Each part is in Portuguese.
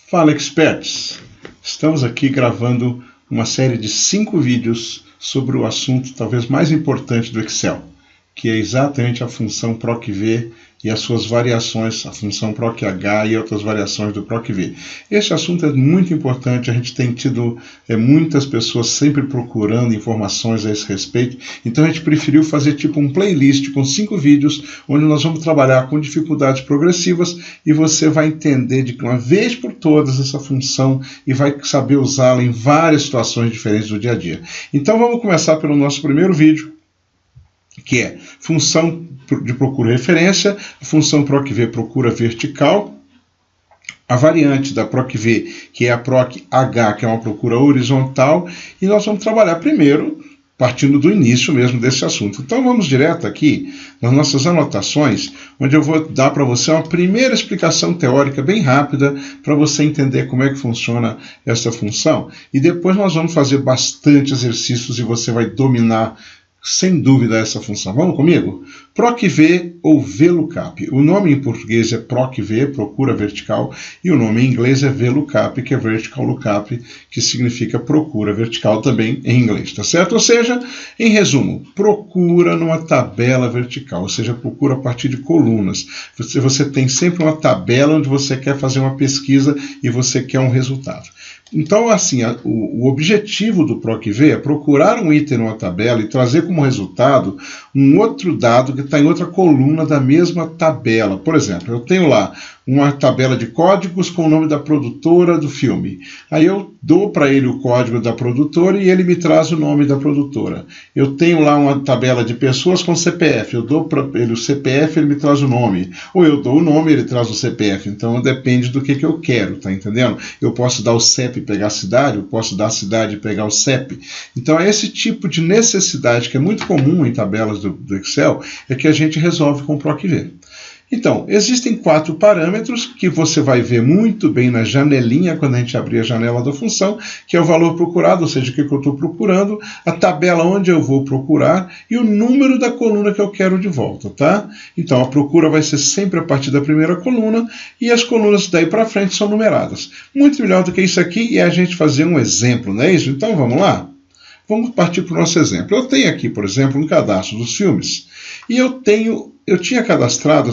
Fala, Experts! Estamos aqui gravando uma série de 5 vídeos sobre o assunto talvez mais importante do Excel, que é exatamente a função PROC-V e as suas variações, a função PROC-H e outras variações do PROC-V. Este assunto é muito importante, a gente tem tido muitas pessoas sempre procurando informações a esse respeito, então a gente preferiu fazer tipo um playlist com 5 vídeos, onde nós vamos trabalhar com dificuldades progressivas e você vai entender de uma vez por todas essa função e vai saber usá-la em várias situações diferentes do dia a dia. Então vamos começar pelo nosso primeiro vídeo, que é função de procura referência, a função PROC-V procura vertical, a variante da PROC-V, que é a PROC-H, que é uma procura horizontal, e nós vamos trabalhar primeiro, partindo do início mesmo desse assunto. Então vamos direto aqui nas nossas anotações, onde eu vou dar para você uma primeira explicação teórica bem rápida, para você entender como é que funciona essa função, e depois nós vamos fazer bastante exercícios e você vai dominar sem dúvida essa função. Vamos comigo? PROC-V ou VLOOKUP. O nome em português é PROC-V, procura vertical, e o nome em inglês é VLOOKUP, que é Vertical Lookup, que significa procura vertical também em inglês, tá certo? Ou seja, em resumo, procura numa tabela vertical, ou seja, procura a partir de colunas. Você tem sempre uma tabela onde você quer fazer uma pesquisa e você quer um resultado. Então, assim, o objetivo do PROC-V é procurar um item numa tabela e trazer como resultado um outro dado que está em outra coluna da mesma tabela. Por exemplo, eu tenho lá uma tabela de códigos com o nome da produtora do filme. Aí eu dou para ele o código da produtora e ele me traz o nome da produtora. Eu tenho lá uma tabela de pessoas com CPF. Eu dou para ele o CPF, ele me traz o nome. Ou eu dou o nome, ele traz o CPF. Então depende do que eu quero, tá entendendo? Eu posso dar o CEP e pegar a cidade, eu posso dar a cidade e pegar o CEP. Então é esse tipo de necessidade que é muito comum em tabelas do Excel, é que a gente resolve com o PROC-V. Então, existem 4 parâmetros que você vai ver muito bem na janelinha quando a gente abrir a janela da função, que é o valor procurado, ou seja, o que eu estou procurando, a tabela onde eu vou procurar e o número da coluna que eu quero de volta, tá? Então, a procura vai ser sempre a partir da primeira coluna e as colunas daí para frente são numeradas. Muito melhor do que isso aqui é a gente fazer um exemplo, não é isso? Então, vamos lá? Vamos partir para o nosso exemplo. Eu tenho aqui, por exemplo, um cadastro dos filmes e eu tinha cadastrado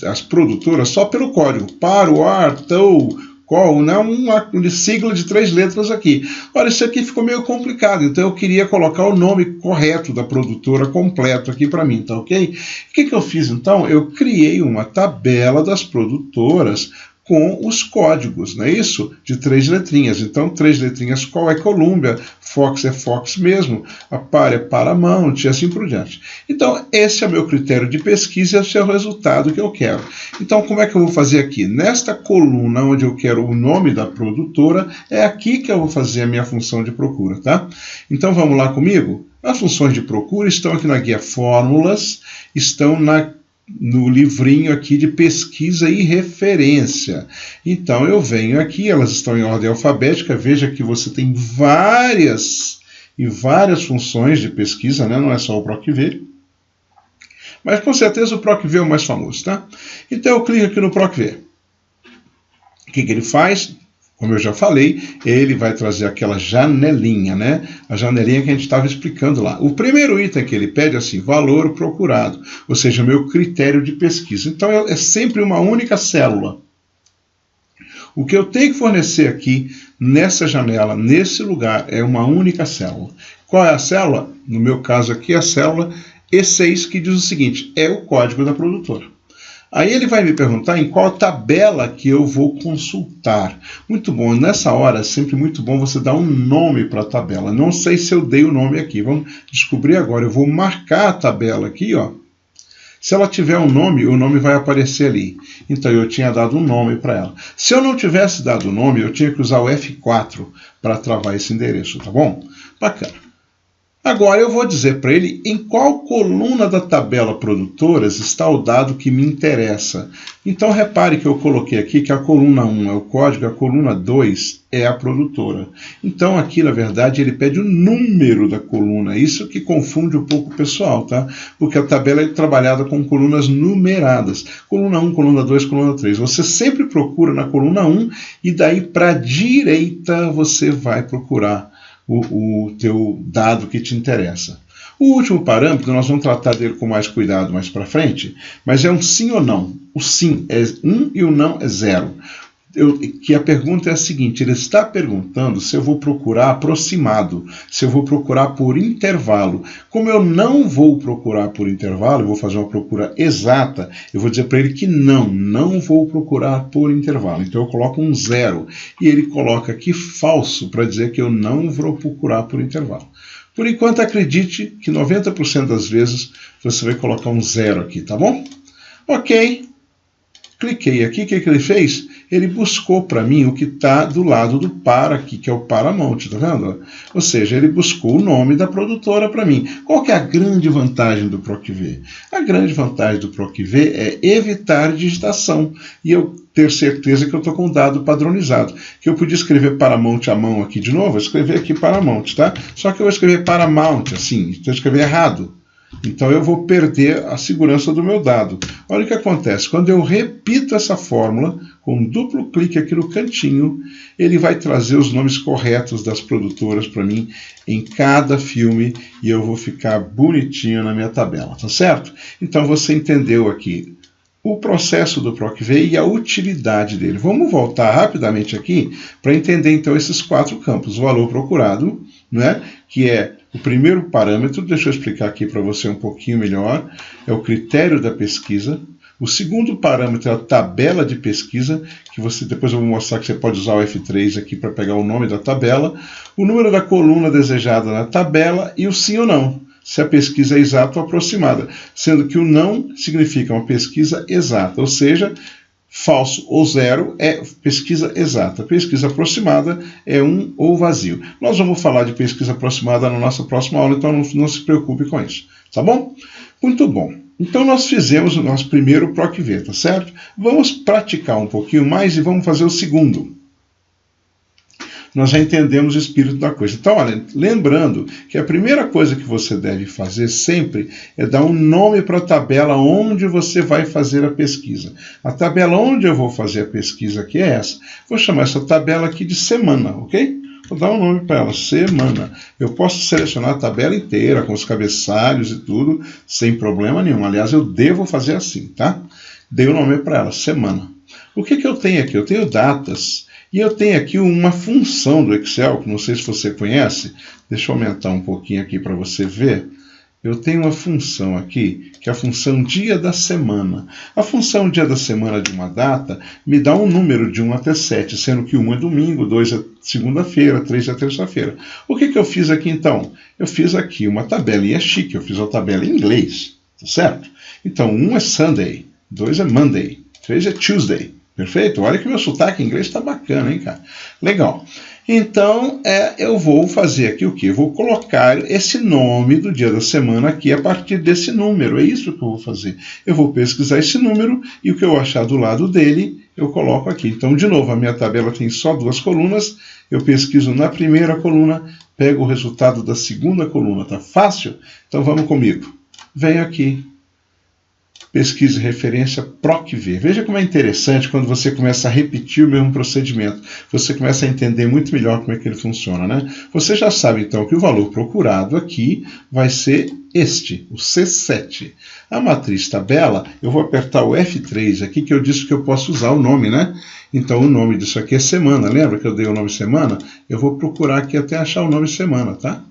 as produtoras só pelo código, PARO, AR, TOW, COL, uma sigla de 3 letras aqui. Olha, isso aqui ficou meio complicado, então eu queria colocar o nome correto da produtora completo aqui para mim, tá ok? O que eu fiz então? Eu criei uma tabela das produtoras com os códigos, não é isso? De 3 letrinhas. Então, 3 letrinhas, qual é Columbia, Fox é Fox mesmo, a Par é Paramount e assim por diante. Então, esse é o meu critério de pesquisa e esse é o resultado que eu quero. Então, como é que eu vou fazer aqui? Nesta coluna onde eu quero o nome da produtora, é aqui que eu vou fazer a minha função de procura, tá? Então, vamos lá comigo? As funções de procura estão aqui na guia Fórmulas, estão no livrinho aqui de pesquisa e referência. Então eu venho aqui, elas estão em ordem alfabética, veja que você tem várias funções de pesquisa, né? Não é só o PROC-V, mas com certeza o PROC-V é o mais famoso, tá? Então eu clico aqui no PROC-V. O que ele faz? Como eu já falei, ele vai trazer aquela janelinha, né? A janelinha que a gente estava explicando lá. O primeiro item que ele pede é assim, valor procurado, ou seja, o meu critério de pesquisa. Então é sempre uma única célula. O que eu tenho que fornecer aqui nessa janela, nesse lugar, é uma única célula. Qual é a célula? No meu caso aqui, a célula E6, que diz o seguinte, é o código da produtora. Aí ele vai me perguntar em qual tabela que eu vou consultar. Muito bom, nessa hora é sempre muito bom você dar um nome para a tabela. Não sei se eu dei o nome aqui, vamos descobrir agora. Eu vou marcar a tabela aqui, ó. Se ela tiver um nome, o nome vai aparecer ali. Então eu tinha dado um nome para ela. Se eu não tivesse dado o nome, eu tinha que usar o F4 para travar esse endereço, tá bom? Bacana. Agora eu vou dizer para ele em qual coluna da tabela produtoras está o dado que me interessa. Então repare que eu coloquei aqui que a coluna 1 é o código, a coluna 2 é a produtora. Então aqui, na verdade, ele pede o número da coluna. Isso que confunde um pouco o pessoal, tá? Porque a tabela é trabalhada com colunas numeradas. Coluna 1, coluna 2, coluna 3. Você sempre procura na coluna 1 e daí para a direita você vai procurar o teu dado que te interessa. O último parâmetro, nós vamos tratar dele com mais cuidado mais para frente, mas é um sim ou não. O sim é 1 e o não é 0. Que a pergunta é a seguinte, ele está perguntando se eu vou procurar aproximado, se eu vou procurar por intervalo. Como eu não vou procurar por intervalo, eu vou fazer uma procura exata, eu vou dizer para ele que não vou procurar por intervalo. Então eu coloco um 0 e ele coloca aqui falso para dizer que eu não vou procurar por intervalo. Por enquanto, acredite que 90% das vezes você vai colocar um 0 aqui, tá bom? Ok. Cliquei aqui, o que ele fez? Ele buscou para mim o que está do lado do para aqui, que é o Paramount, tá vendo? Ou seja, ele buscou o nome da produtora para mim. Qual que é a grande vantagem do PROC-V? A grande vantagem do PROC-V é evitar digitação e eu ter certeza que eu estou com o dado padronizado. Que eu podia escrever Paramount à mão aqui de novo, vou escrever aqui Paramount, tá? Só que eu vou escrever Paramount, assim, estou escrevendo errado. Então eu vou perder a segurança do meu dado. Olha o que acontece. Quando eu repito essa fórmula, com um duplo clique aqui no cantinho, ele vai trazer os nomes corretos das produtoras para mim em cada filme e eu vou ficar bonitinho na minha tabela, tá certo? Então você entendeu aqui o processo do PROC-V e a utilidade dele. Vamos voltar rapidamente aqui para entender então esses 4 campos. O valor procurado, né, que é o primeiro parâmetro, deixa eu explicar aqui para você um pouquinho melhor, é o critério da pesquisa. O segundo parâmetro é a tabela de pesquisa, que você depois eu vou mostrar que você pode usar o F3 aqui para pegar o nome da tabela, o número da coluna desejada na tabela e o sim ou não, se a pesquisa é exata ou aproximada, sendo que o não significa uma pesquisa exata, ou seja, falso ou 0 é pesquisa exata. Pesquisa aproximada é 1 ou vazio. Nós vamos falar de pesquisa aproximada na nossa próxima aula, então não se preocupe com isso. Tá bom? Muito bom. Então nós fizemos o nosso primeiro PROC-V, tá certo? Vamos praticar um pouquinho mais e vamos fazer o segundo. Nós já entendemos o espírito da coisa. Então, olha, lembrando que a primeira coisa que você deve fazer sempre é dar um nome para a tabela onde você vai fazer a pesquisa. A tabela onde eu vou fazer a pesquisa aqui é essa. Vou chamar essa tabela aqui de semana, ok? Vou dar um nome para ela, semana. Eu posso selecionar a tabela inteira, com os cabeçalhos e tudo, sem problema nenhum. Aliás, eu devo fazer assim, tá? Dei o nome para ela, semana. O que eu tenho aqui? Eu tenho datas. E eu tenho aqui uma função do Excel, que não sei se você conhece. Deixa eu aumentar um pouquinho aqui para você ver. Eu tenho uma função aqui, que é a função dia da semana. A função dia da semana de uma data me dá um número de 1 até 7, sendo que 1 é domingo, 2 é segunda-feira, 3 é terça-feira. O que eu fiz aqui então? Eu fiz aqui uma tabela, e é chique, eu fiz uma tabela em inglês, tá certo? Então 1 é Sunday, 2 é Monday, 3 é Tuesday. Perfeito? Olha que meu sotaque em inglês está bacana, hein, cara? Legal. Então, eu vou fazer aqui o quê? Eu vou colocar esse nome do dia da semana aqui a partir desse número. É isso que eu vou fazer. Eu vou pesquisar esse número e o que eu achar do lado dele, eu coloco aqui. Então, de novo, a minha tabela tem só 2 colunas. Eu pesquiso na primeira coluna, pego o resultado da segunda coluna. Tá fácil? Então, vamos comigo. Venho aqui. Pesquise referência PROC-V. Veja como é interessante quando você começa a repetir o mesmo procedimento. Você começa a entender muito melhor como é que ele funciona, né? Você já sabe, então, que o valor procurado aqui vai ser este, o C7. A matriz tabela, eu vou apertar o F3 aqui, que eu disse que eu posso usar o nome, né? Então, o nome disso aqui é semana. Lembra que eu dei o nome semana? Eu vou procurar aqui até achar o nome semana, tá?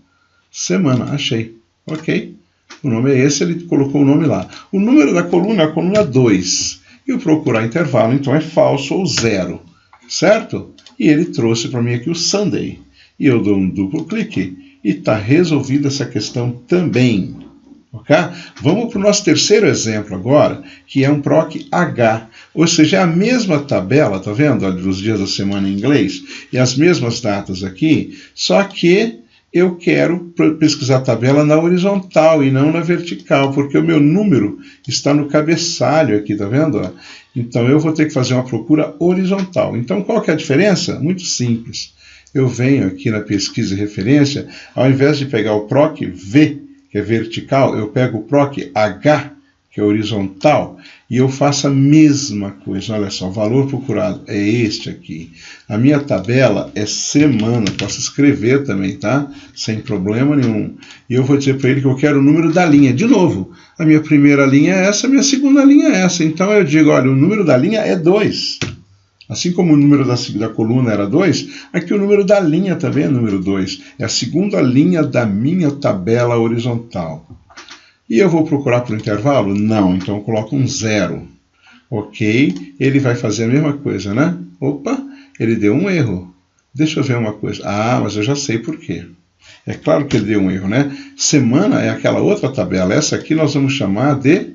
Semana, achei. Ok. O nome é esse, ele colocou o nome lá. O número da coluna é a coluna 2. E o procurar intervalo, então, é falso ou 0. Certo? E ele trouxe para mim aqui o Sunday. E eu dou um duplo clique e está resolvida essa questão também. Ok? Vamos para o nosso terceiro exemplo agora, que é um PROC-H. Ou seja, é a mesma tabela, tá vendo? Olha, dos dias da semana em inglês. E as mesmas datas aqui, só que eu quero pesquisar a tabela na horizontal e não na vertical, porque o meu número está no cabeçalho aqui, tá vendo? Então eu vou ter que fazer uma procura horizontal. Então qual que é a diferença? Muito simples. Eu venho aqui na pesquisa e referência, ao invés de pegar o PROC V, que é vertical, eu pego o PROC H, que é horizontal, e eu faço a mesma coisa. Olha só, o valor procurado é este aqui. A minha tabela é semana, posso escrever também, tá? Sem problema nenhum. E eu vou dizer para ele que eu quero o número da linha. De novo, a minha primeira linha é essa, a minha segunda linha é essa. Então eu digo, olha, o número da linha é 2. Assim como o número da coluna era 2, aqui o número da linha também é número 2. É a segunda linha da minha tabela horizontal. E eu vou procurar por intervalo? Não, então eu coloco um 0. Ok, ele vai fazer a mesma coisa, né? Opa, ele deu um erro. Deixa eu ver uma coisa. Ah, mas eu já sei por quê. É claro que ele deu um erro, né? Semana é aquela outra tabela. Essa aqui nós vamos chamar de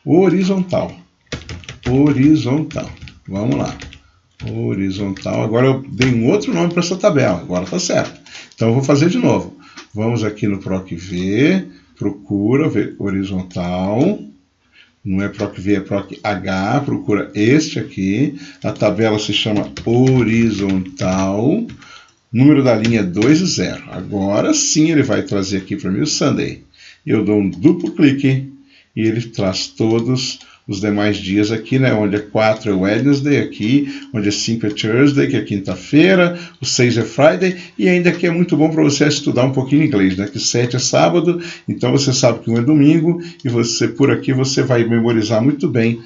horizontal. Horizontal. Vamos lá. Horizontal. Agora eu dei um outro nome para essa tabela. Agora está certo. Então eu vou fazer de novo. Vamos aqui no PROC V. Procura horizontal, não é PROC V, é PROC H, procura este aqui, a tabela se chama horizontal, número da linha é 2 e 0. Agora sim ele vai trazer aqui para mim o Sunday. Eu dou um duplo clique e ele traz todos os demais dias aqui, né? Onde é 4 é Wednesday aqui, onde é 5 é Thursday, que é quinta-feira, o 6 é Friday, e ainda que é muito bom para você estudar um pouquinho inglês, né? Que 7 é sábado, então você sabe que 1 é domingo, e você por aqui você vai memorizar muito bem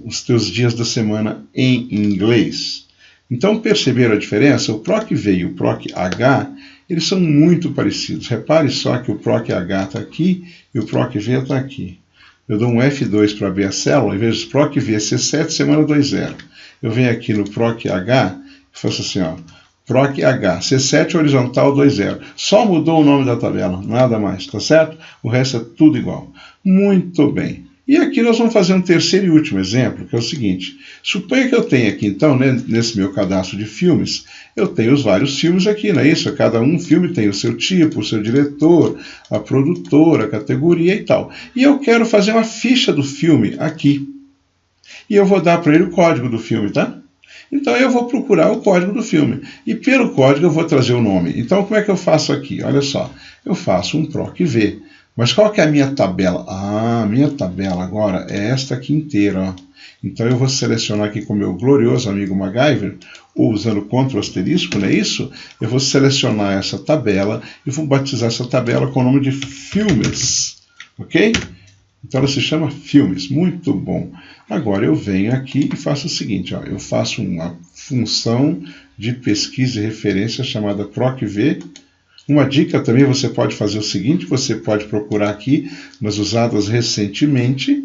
os teus dias da semana em inglês. Então perceberam a diferença? O PROC V e o PROC H, eles são muito parecidos. Repare só que o PROC H está aqui e o PROC V está aqui. Eu dou um F2 para abrir a célula, em vez de PROC V, C7, semana 20. Eu venho aqui no PROC H e faço assim, ó, PROC H, C7 horizontal 20. Só mudou o nome da tabela, nada mais, tá certo? O resto é tudo igual. Muito bem. E aqui nós vamos fazer um terceiro e último exemplo, que é o seguinte. Suponha que eu tenha aqui, então, né, nesse meu cadastro de filmes, eu tenho os vários filmes aqui, não é isso? Cada filme tem o seu tipo, o seu diretor, a produtora, a categoria e tal. E eu quero fazer uma ficha do filme aqui. E eu vou dar para ele o código do filme, tá? Então eu vou procurar o código do filme. E pelo código eu vou trazer o nome. Então como é que eu faço aqui? Olha só, eu faço um PROC V. Mas qual que é a minha tabela? Ah, a minha tabela agora é esta aqui inteira, ó. Então eu vou selecionar aqui com o meu glorioso amigo MacGyver, ou usando Ctrl asterisco, não é isso? Eu vou selecionar essa tabela e vou batizar essa tabela com o nome de filmes, ok? Então ela se chama filmes, muito bom. Agora eu venho aqui e faço o seguinte, ó, eu faço uma função de pesquisa e referência chamada PROC V. Uma dica também, você pode fazer o seguinte, você pode procurar aqui, nas usadas recentemente,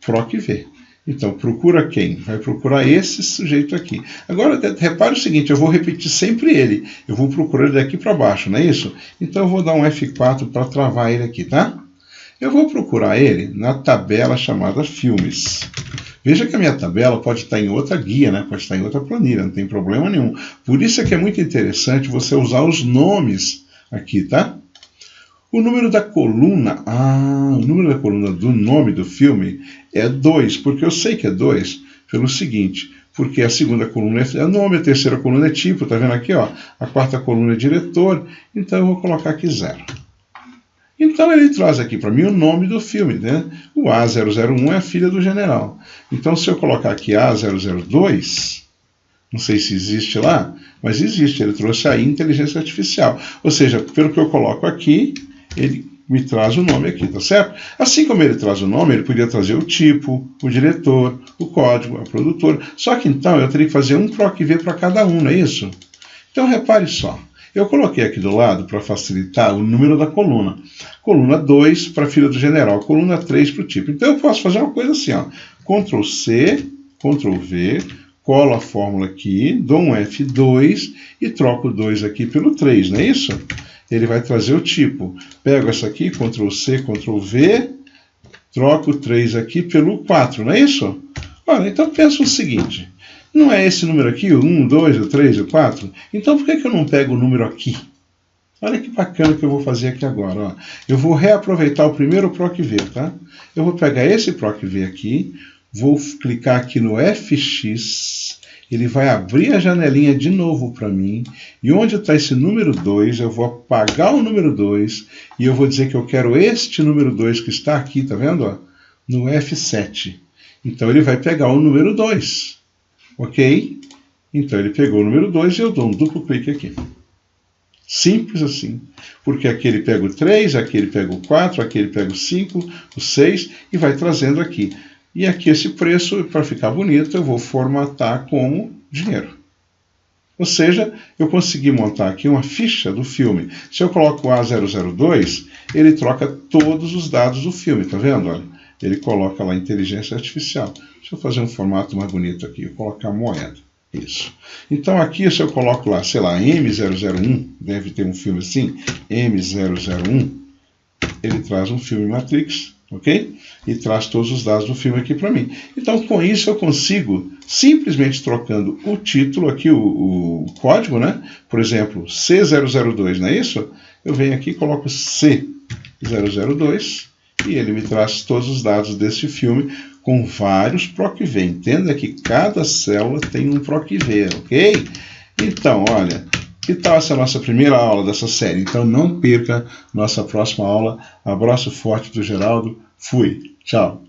PROC V. Então, procura quem? Vai procurar esse sujeito aqui. Agora, repare o seguinte, eu vou repetir sempre ele. Eu vou procurar ele daqui para baixo, não é isso? Então, eu vou dar um F4 para travar ele aqui, tá? Eu vou procurar ele na tabela chamada Filmes. Veja que a minha tabela pode estar em outra guia, né? Pode estar em outra planilha, não tem problema nenhum. Por isso é que é muito interessante você usar os nomes aqui, tá? O número da coluna, o número da coluna do nome do filme é 2, porque eu sei que é 2 pelo seguinte, porque a segunda coluna é nome, a terceira coluna é tipo, tá vendo aqui, ó? A quarta coluna é diretor, então eu vou colocar aqui 0. Então ele traz aqui para mim o nome do filme, né? O A001 é a filha do general. Então se eu colocar aqui A002, não sei se existe lá, mas existe, ele trouxe aí inteligência artificial. Ou seja, pelo que eu coloco aqui, ele me traz o nome aqui, tá certo? Assim como ele traz o nome, ele podia trazer o tipo, o diretor, o código, a produtora. Só que então eu teria que fazer um PROC V para cada um, não é isso? Então repare só, eu coloquei aqui do lado para facilitar o número da coluna. Coluna 2 para a filha do general, coluna 3 para o tipo. Então eu posso fazer uma coisa assim, ó, Ctrl C, Ctrl V, colo a fórmula aqui, dou um F2 e troco o 2 aqui pelo 3, não é isso? Ele vai trazer o tipo. Pego essa aqui, Ctrl C, Ctrl V, troco o 3 aqui pelo 4, não é isso? Olha, então pensa o seguinte, não é esse número aqui, o 1, 2, o 3, o 4? Então por que eu não pego o número aqui? Olha que bacana que eu vou fazer aqui agora. Ó. Eu vou reaproveitar o primeiro PROC-V, tá? Eu vou pegar esse PROC-V aqui, vou clicar aqui no FX, ele vai abrir a janelinha de novo para mim, e onde está esse número 2, eu vou apagar o número 2, e eu vou dizer que eu quero este número 2 que está aqui, tá vendo? Ó? No F7. Então ele vai pegar o número 2, ok? Então ele pegou o número 2 e eu dou um duplo clique aqui. Simples assim, porque aqui ele pega o 3, aqui ele pega o 4, aqui ele pega o 5, o 6 e vai trazendo aqui. E aqui esse preço, para ficar bonito, eu vou formatar como dinheiro. Ou seja, eu consegui montar aqui uma ficha do filme. Se eu coloco o A002, ele troca todos os dados do filme, tá vendo? Olha, ele coloca lá inteligência artificial. Deixa eu fazer um formato mais bonito aqui, vou colocar moeda. Isso. Então aqui se eu coloco lá, sei lá, M001, deve ter um filme assim, M001, ele traz um filme Matrix, ok? E traz todos os dados do filme aqui para mim. Então com isso eu consigo, simplesmente trocando o título aqui, o código, né? Por exemplo, C002, não é isso? Eu venho aqui e coloco C002 e ele me traz todos os dados desse filme com vários PROC-V. Entenda que cada célula tem um PROC-V, ok? Então, olha, que tal essa nossa primeira aula dessa série? Então não perca nossa próxima aula. Abraço forte do Geraldo. Fui. Tchau.